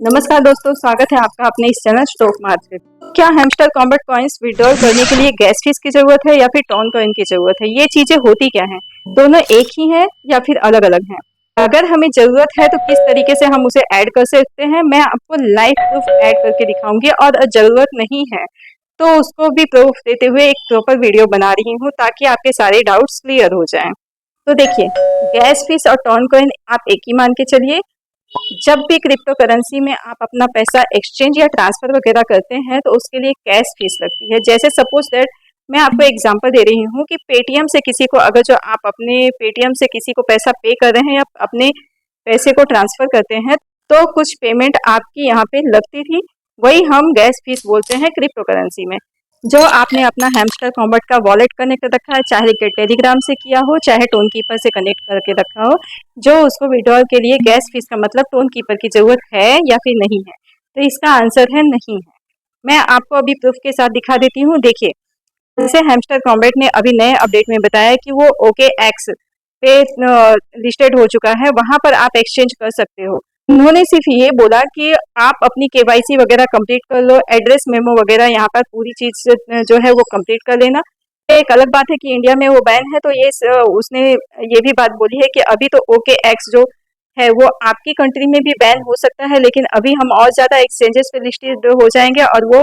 नमस्कार दोस्तों, स्वागत है आपका अपने इस चैनल स्टॉक मार्केट। क्या हैमस्टर कॉम्बैट कॉइन्स विड्रॉल करने के लिए गैस फीस की जरूरत है या फिर टोन कॉइन की जरूरत है? ये चीजें होती क्या हैं? दोनों एक ही हैं या फिर अलग अलग हैं? अगर हमें जरूरत है तो किस तरीके से हम उसे ऐड कर सकते हैं, मैं आपको लाइव प्रूफ ऐड करके दिखाऊंगी। और जरूरत नहीं है तो उसको भी प्रूफ देते हुए एक प्रॉपर वीडियो बना रही हूँ ताकि आपके सारे डाउट्स क्लियर हो जाएं। तो देखिए, गैस फीस और टोन कॉइन आप एक ही मान के चलिए। जब भी क्रिप्टो करेंसी में आप अपना पैसा एक्सचेंज या ट्रांसफर वगैरह करते हैं तो उसके लिए कैश फीस लगती है। जैसे सपोज दैट मैं आपको एग्जांपल दे रही हूँ कि पेटीएम से किसी को, अगर जो आप अपने पेटीएम से किसी को पैसा पे कर रहे हैं या अपने पैसे को ट्रांसफर करते हैं तो कुछ पेमेंट आपकी यहाँ पे लगती थी, वही हम गैस फीस बोलते हैं क्रिप्टो करेंसी में। जो आपने अपना हैमस्टर कॉम्बैट का वॉलेट कनेक्ट कर रखा है, चाहे कि टेलीग्राम से किया हो चाहे टोन कीपर से कनेक्ट करके रखा हो, जो उसको विड्रॉल के लिए गैस फीस का मतलब टोन कीपर की जरूरत है या फिर नहीं है? तो इसका आंसर है नहीं है। मैं आपको अभी प्रूफ के साथ दिखा देती हूँ। देखिए, जैसे हैमस्टर कॉम्बैट ने अभी नए अपडेट में बताया कि वो ओके एक्स पे लिस्टेड हो चुका है, वहां पर आप एक्सचेंज कर सकते हो। उन्होंने सिर्फ ये बोला कि आप अपनी केवाईसी वगैरह कंप्लीट कर लो, एड्रेस मेमो वगैरह यहाँ पर पूरी चीज जो है वो कंप्लीट कर लेना। एक अलग बात है कि इंडिया में वो बैन है, तो ये उसने ये भी बात बोली है कि अभी तो ओके एक्स जो है वो आपकी कंट्री में भी बैन हो सकता है, लेकिन अभी हम और ज्यादा एक्सचेंजेस पे लिस्टेड हो जाएंगे और वो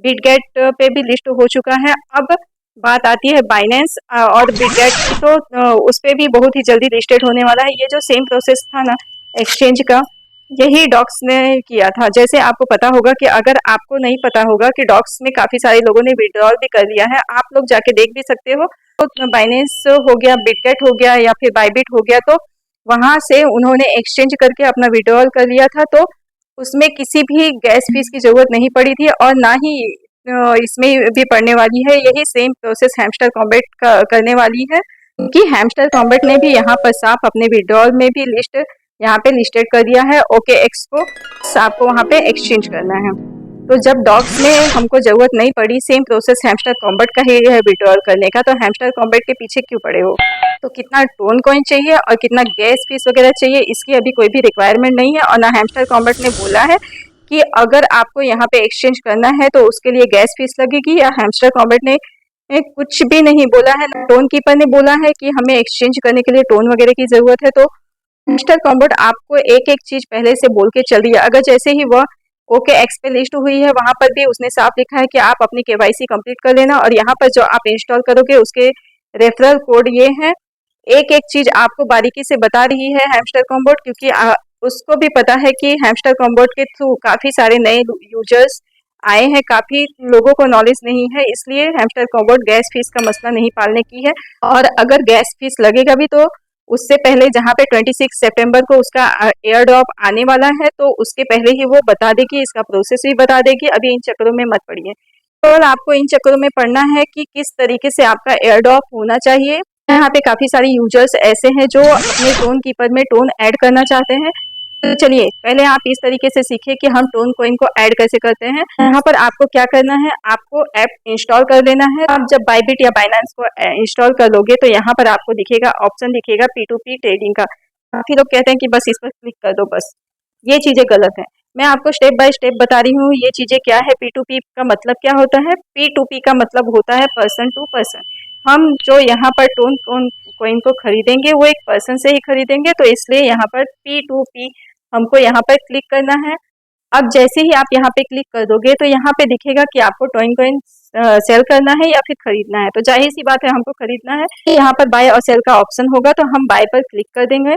बिटगेट पे भी लिस्ट हो चुका है। अब बात आती है बाइनेंस और बिटगेट की, तो उस पर भी बहुत ही जल्दी लिस्टेड होने वाला है। ये जो सेम प्रोसेस था ना एक्सचेंज का, यही डॉक्स ने किया था। जैसे आपको पता होगा कि, अगर आपको नहीं पता होगा कि डॉक्स में काफी सारे लोगों ने विड्रॉल भी कर लिया है, आप लोग जाके देख भी सकते हो। तो बाइनेंस हो गया, बिटगेट हो गया या फिर बाइबिट हो गया, तो वहां से उन्होंने एक्सचेंज करके अपना विड्रॉल कर लिया था। तो उसमें किसी भी गैस फीस की जरूरत नहीं पड़ी थी और ना ही इसमें भी पड़ने वाली है। यही सेम प्रोसेस हैमस्टर कॉम्बैट करने वाली है, क्योंकि हैमस्टर कॉम्बैट ने भी यहाँ पर साफ अपने विड्रॉल में भी लिस्ट यहाँ पे लिस्टेड कर दिया है ओके एक्स को। आपको वहाँ पे एक्सचेंज करना है। तो जब डॉग्स में हमको जरूरत नहीं पड़ी, सेम प्रोसेस हैमस्टर कॉम्बैट का ही है विड्रॉल करने का, तो हैमस्टर कॉम्बैट के पीछे क्यों पड़े हो? तो कितना टोन कॉइन चाहिए और कितना गैस फीस वगैरह चाहिए, इसकी अभी कोई भी रिक्वायरमेंट नहीं है। और ना हैमस्टर कॉम्बैट ने बोला है कि अगर आपको यहाँ पे एक्सचेंज करना है तो उसके लिए गैस फीस लगेगी, या हैमस्टर कॉम्बैट ने कुछ भी नहीं बोला है। टोन कीपर ने बोला है कि हमें एक्सचेंज करने के लिए टोन वगैरह की जरूरत है। तो हैमस्टर कॉम्बैट आपको एक एक चीज पहले से बोल के चल रही है। अगर जैसे ही वह ओके एक्स पे लिस्ट हुई है, वहां पर भी उसने साफ लिखा है कि आप अपनी केवाईसी कंप्लीट कर लेना, और यहाँ पर जो आप इंस्टॉल करोगे उसके रेफरल कोड ये है। एक एक चीज आपको बारीकी से बता रही है हैमस्टर कॉम्बैट, क्योंकि उसको भी पता है कि हैमस्टर कॉम्बैट के थ्रू काफी सारे नए यूजर्स आए हैं, काफी लोगों को नॉलेज नहीं है, इसलिए हैमस्टर कॉम्बैट गैस फीस का मसला नहीं पालने की है। और अगर गैस फीस लगेगा भी तो उससे पहले, जहाँ पे 26 सितंबर को उसका एयर ड्रॉप आने वाला है, तो उसके पहले ही वो बता देगी, इसका प्रोसेस भी बता देगी। अभी इन चक्करों में मत पड़िए। केवल आपको इन चक्करों में पढ़ना है कि किस तरीके से आपका एयर ड्रॉप होना चाहिए। यहाँ पे काफी सारे यूजर्स ऐसे हैं जो अपने टोन कीपर में टोन ऐड करना चाहते हैं। तो चलिए, पहले आप इस तरीके से सीखिए कि हम टोन कॉइन को ऐड कैसे करते हैं। यहाँ पर आपको क्या करना है, आपको ऐप इंस्टॉल कर लेना है। आप जब बाइबिट या बाइनेंस को इंस्टॉल कर लोगे तो यहाँ पर आपको दिखेगा, ऑप्शन दिखेगा P2P ट्रेडिंग का। काफी लोग कहते हैं कि बस इस पर क्लिक कर दो, बस ये चीजें गलत है। मैं आपको स्टेप बाय स्टेप बता रही हूँ ये चीजें क्या है। P2P का मतलब क्या होता है? P2P का मतलब होता है पर्सन टू पर्सन। हम जो यहाँ पर टोन कॉइन को खरीदेंगे वो एक पर्सन से ही खरीदेंगे, तो इसलिए यहाँ पर P2P हमको यहाँ पर क्लिक करना है। अब जैसे ही आप यहाँ पे क्लिक कर दोगे तो यहाँ पे दिखेगा कि आपको टोन कॉइन सेल करना है या फिर खरीदना है। तो जाहिर सी बात है, हमको खरीदना है। यहाँ पर बाय और सेल का ऑप्शन होगा, तो हम बाय पर क्लिक कर देंगे।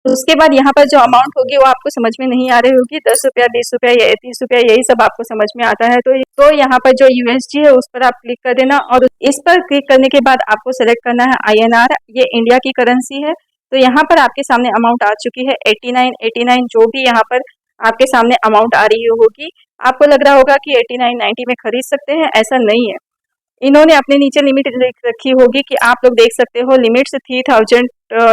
उसके बाद यहाँ पर जो अमाउंट होगी वो आपको समझ में नहीं आ रही होगी, 10 रुपया, 20 रुपया या 30 रुपया, यही सब आपको समझ में आता है। तो यहाँ पर जो USD है उस पर आप क्लिक कर देना, और इस पर क्लिक करने के बाद आपको सेलेक्ट करना है INR। ये इंडिया की करेंसी है। तो यहाँ पर आपके सामने अमाउंट आ चुकी है 89 जो भी यहाँ पर आपके सामने अमाउंट आ रही होगी। आपको लग रहा होगा कि 89-90 में खरीद सकते हैं, ऐसा नहीं है। इन्होंने अपने नीचे लिमिट लिख रखी होगी कि आप लोग देख सकते हो, लिमिट से 3000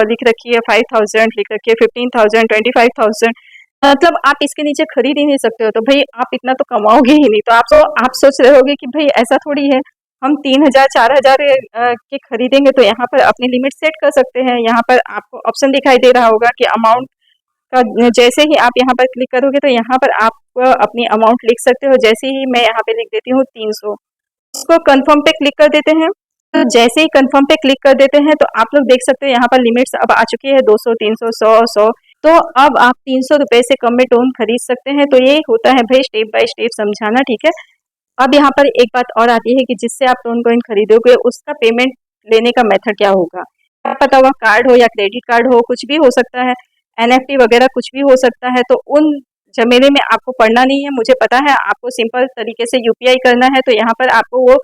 लिख रखी है, 5000 लिख रखी है, 15,000, 25,000। मतलब आप इसके नीचे खरीद ही नहीं सकते हो। तो भाई आप इतना तो कमाओगे ही नहीं। तो आप सोच रहे होगे कि भाई ऐसा थोड़ी है, हम 3000, 4000 के खरीदेंगे तो यहाँ पर अपनी लिमिट सेट कर सकते हैं। यहाँ पर आपको ऑप्शन दिखाई दे रहा होगा कि अमाउंट का जैसे ही आप यहाँ पर क्लिक करोगे तो यहाँ पर आप अपनी अमाउंट लिख सकते हो। जैसे ही मैं यहाँ पे लिख देती हूँ 300, उसको कंफर्म पे क्लिक कर देते हैं। तो जैसे ही कंफर्म पे क्लिक कर देते हैं तो आप लोग देख सकते हो यहाँ पर लिमिट्स अब आ चुकी है 200, 300, 100। तो अब आप 300 रुपए से कम में टोन खरीद सकते हैं। तो ये होता है भाई स्टेप बाय स्टेप समझाना, ठीक है। अब यहाँ पर एक बात और आती है कि जिससे आप टोन कॉइन खरीदोगे उसका पेमेंट लेने का मेथड क्या होगा। क्या पता हुआ कार्ड हो या क्रेडिट कार्ड हो, कुछ भी हो सकता है, एनएफटी वगैरह कुछ भी हो सकता है। तो उन झमेले में आपको पड़ना नहीं है, मुझे पता है। आपको सिंपल तरीके से यूपीआई करना है, तो यहाँ पर आपको वो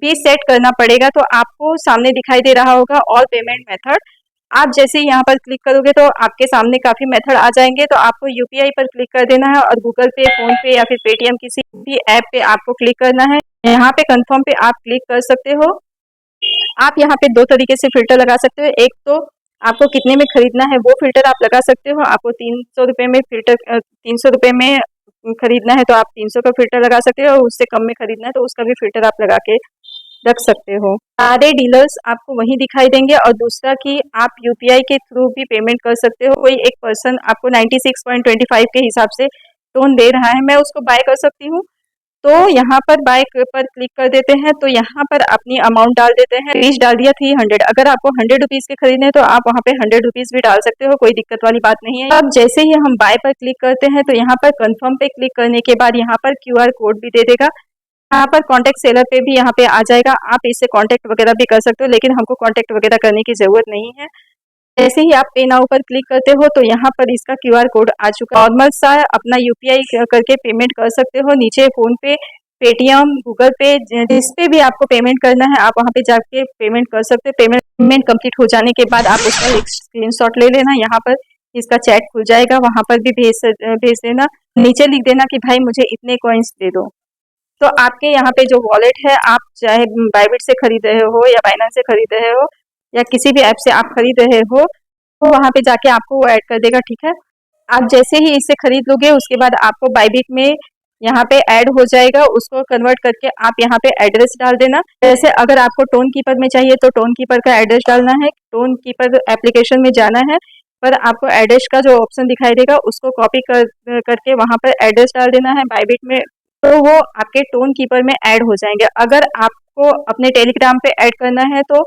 भी सेट करना पड़ेगा। तो आपको सामने दिखाई दे रहा होगा ऑल पेमेंट मेथड। आप जैसे ही यहाँ पर क्लिक करोगे तो आपके सामने काफ़ी मेथड आ जाएंगे। तो आपको यूपीआई पर क्लिक कर देना है और गूगल पे, फोन पे या फिर पेटीएम किसी भी ऐप पे आपको क्लिक करना है। यहाँ पे कंफर्म पे आप क्लिक कर सकते हो। आप यहाँ पे दो तरीके से फिल्टर लगा सकते हो। एक तो आपको कितने में खरीदना है वो फिल्टर आप लगा सकते हो। आपको 300 रुपये में फिल्टर 300 रुपये में खरीदना है तो आप 300 का फिल्टर लगा सकते हो, और उससे कम में खरीदना है तो उसका भी फिल्टर आप लगा के रख सकते हो। सारे डीलर्स आपको वहीं दिखाई देंगे। और दूसरा कि आप यूपीआई के थ्रू भी पेमेंट कर सकते हो। कोई एक पर्सन आपको 96.25 के हिसाब से टोन दे रहा है, मैं उसको बाय कर सकती हूँ। तो यहाँ पर बाय पर क्लिक कर देते हैं। तो यहाँ पर अपनी अमाउंट डाल देते हैं। फीस डाल दिया 300। अगर आपको 100 रुपीज़ के खरीदने हैं तो आप वहाँ पे 100 रुपीज़ भी डाल सकते हो, कोई दिक्कत वाली बात नहीं है। अब जैसे ही हम बाय पर क्लिक करते हैं तो यहाँ पर कंफर्म पे क्लिक करने के बाद यहाँ पर क्यूआर कोड भी दे देगा। यहाँ पर कॉन्टैक्ट सेलर पे भी यहाँ पे आ जाएगा। आप इससे कॉन्टैक्ट वगैरह भी कर सकते हो, लेकिन हमको कॉन्टैक्ट वगैरह करने की ज़रूरत नहीं है। जैसे ही आप पे नाउ पर क्लिक करते हो तो यहाँ पर इसका क्यूआर कोड आ चुका है। नॉर्मल सा अपना यूपीआई करके पेमेंट कर सकते हो। नीचे फोन पे, पेटीएम, गूगल पे, जिस पे भी आपको पेमेंट करना है आप वहाँ पे जाके पेमेंट कर सकते हो। पेमेंट कंप्लीट हो जाने के बाद आप उसका एक स्क्रीनशॉट ले लेना। यहाँ पर इसका चैट खुल जाएगा, वहाँ पर भी भेज देना। नीचे लिख देना कि भाई मुझे इतने कॉइन्स दे दो। तो आपके यहाँ पे जो वॉलेट है, आप चाहे बाइबिट से खरीद रहे हो या बाइनेंस से खरीद रहे हो या किसी भी ऐप से आप खरीद रहे हो, तो वहाँ पे जाके आपको वो ऐड कर देगा, ठीक है। आप जैसे ही इसे खरीद लोगे उसके बाद आपको बाइबिट में यहाँ पे ऐड हो जाएगा। उसको कन्वर्ट करके आप यहाँ पे एड्रेस डाल देना। जैसे अगर आपको टोन कीपर में चाहिए तो टोन कीपर का एड्रेस डालना है। टोन कीपर एप्लीकेशन में जाना है, पर आपको एड्रेस का जो ऑप्शन दिखाई देगा उसको कॉपी करके वहाँ पर एड्रेस डाल देना है बाइबिट में। तो वो आपके टोन कीपर में ऐड हो जाएंगे। अगर आपको अपने टेलीग्राम पे ऐड करना है तो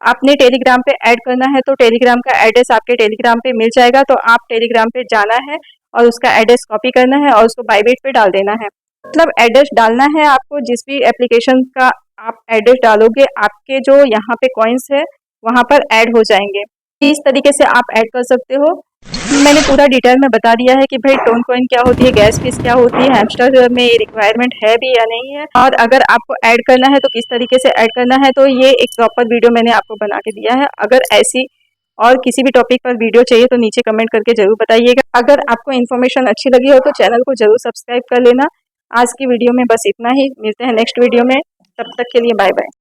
आपने टेलीग्राम पे ऐड करना है तो टेलीग्राम का एड्रेस आपके टेलीग्राम पे मिल जाएगा। तो आप टेलीग्राम पे जाना है और उसका एड्रेस कॉपी करना है और उसको बाइबिट पे डाल देना है। मतलब एड्रेस डालना है आपको, जिस भी एप्लीकेशन का आप एड्रेस डालोगे आपके जो यहाँ पे कॉइन्स है वहाँ पर ऐड हो जाएंगे। इस तरीके से आप ऐड कर सकते हो। मैंने पूरा डिटेल में बता दिया है कि भाई टोन कॉइन क्या होती है, गैस फीस क्या होती है, हैमस्टर में रिक्वायरमेंट है भी या नहीं है, और अगर आपको ऐड करना है तो किस तरीके से ऐड करना है। तो ये एक प्रॉपर वीडियो मैंने आपको बना के दिया है। अगर ऐसी और किसी भी टॉपिक पर वीडियो चाहिए तो नीचे कमेंट करके जरूर बताइएगा। अगर आपको इन्फॉर्मेशन अच्छी लगी हो तो चैनल को जरूर सब्सक्राइब कर लेना। आज की वीडियो में बस इतना ही, मिलते हैं नेक्स्ट वीडियो में, तब तक के लिए बाय बाय।